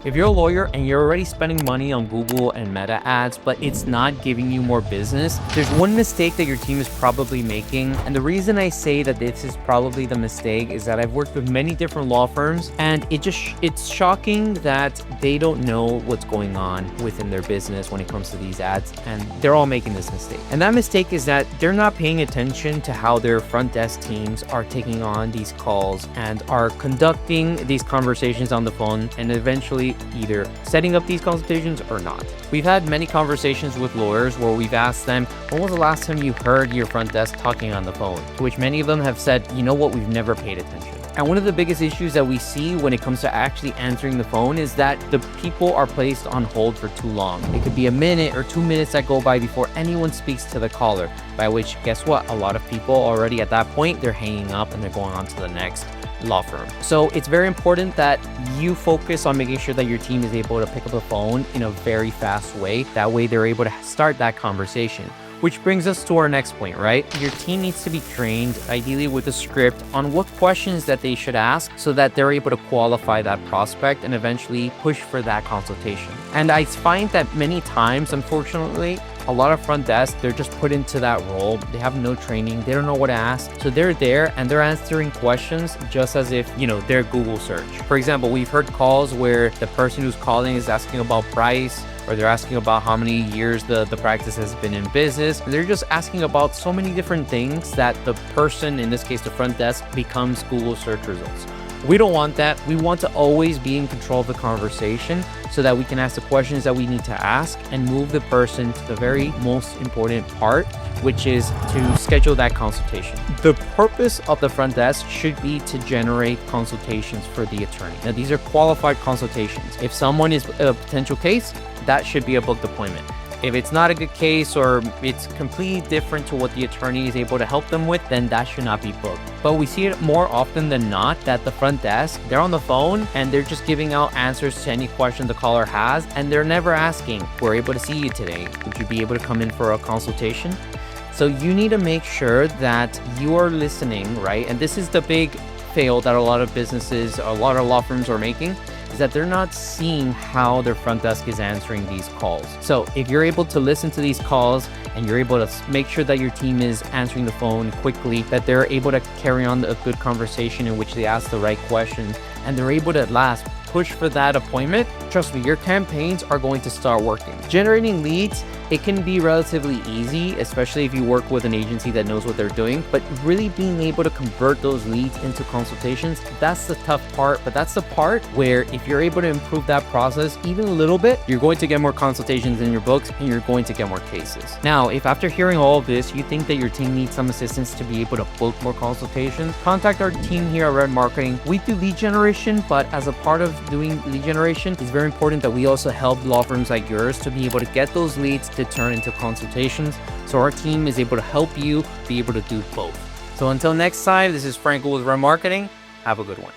If you're a lawyer and you're already spending money on Google and Meta ads, but it's not giving you more business, there's one mistake that your team is probably making. And the reason I say that this is probably the mistake is that I've worked with many different law firms, and it's shocking that they don't know what's going on within their business when it comes to these ads, and they're all making this mistake. And that mistake is that they're not paying attention to how their front desk teams are taking on these calls and are conducting these conversations on the phone and eventually either setting up these consultations or not. We've had many conversations with lawyers where we've asked them, when was the last time you heard your front desk talking on the phone? To which many of them have said, you know what, we've never paid attention. And one of the biggest issues that we see when it comes to actually answering the phone is that the people are placed on hold for too long. It could be a minute or 2 minutes that go by before anyone speaks to the caller, by which, guess what? A lot of people already at that point, they're hanging up and they're going on to the next law firm. So it's very important that you focus on making sure that your team is able to pick up the phone in a very fast way. That way they're able to start that conversation. Which brings us to our next point, right? Your team needs to be trained, ideally with a script, on what questions that they should ask so that they're able to qualify that prospect and eventually push for that consultation. And I find that many times, unfortunately, a lot of front desk, they're just put into that role. They have no training. They don't know what to ask. So they're there and they're answering questions just as if, they're Google search. For example, we've heard calls where the person who's calling is asking about price, or they're asking about how many years the practice has been in business. They're just asking about so many different things that the person, in this case, the front desk, becomes Google search results. We don't want that. We want to always be in control of the conversation so that we can ask the questions that we need to ask and move the person to the very most important part, which is to schedule that consultation. The purpose of the front desk should be to generate consultations for the attorney. Now, these are qualified consultations. If someone is a potential case, that should be a booked appointment. If it's not a good case or it's completely different to what the attorney is able to help them with, then that should not be booked. But we see it more often than not that the front desk, they're on the phone and they're just giving out answers to any question the caller has, and they're never asking, we're able to see you today. Would you be able to come in for a consultation? So you need to make sure that you are listening, right? And this is the big fail that a lot of businesses, a lot of law firms are making, is that they're not seeing how their front desk is answering these calls. So if you're able to listen to these calls and you're able to make sure that your team is answering the phone quickly, that they're able to carry on a good conversation in which they ask the right questions, and they're able to at last push for that appointment, trust me, your campaigns are going to start working. Generating leads, it can be relatively easy, especially if you work with an agency that knows what they're doing, but really being able to convert those leads into consultations, that's the tough part. But that's the part where if you're able to improve that process even a little bit, you're going to get more consultations in your books and you're going to get more cases. Now, if after hearing all of this, you think that your team needs some assistance to be able to book more consultations, contact our team here at Red Marketing. We do lead generation, but as a part of doing lead generation, it's very important that we also help law firms like yours to be able to get those leads to turn into consultations. So our team is able to help you be able to do both. So until next time, this is Franco with Red Marketing. Have a good one.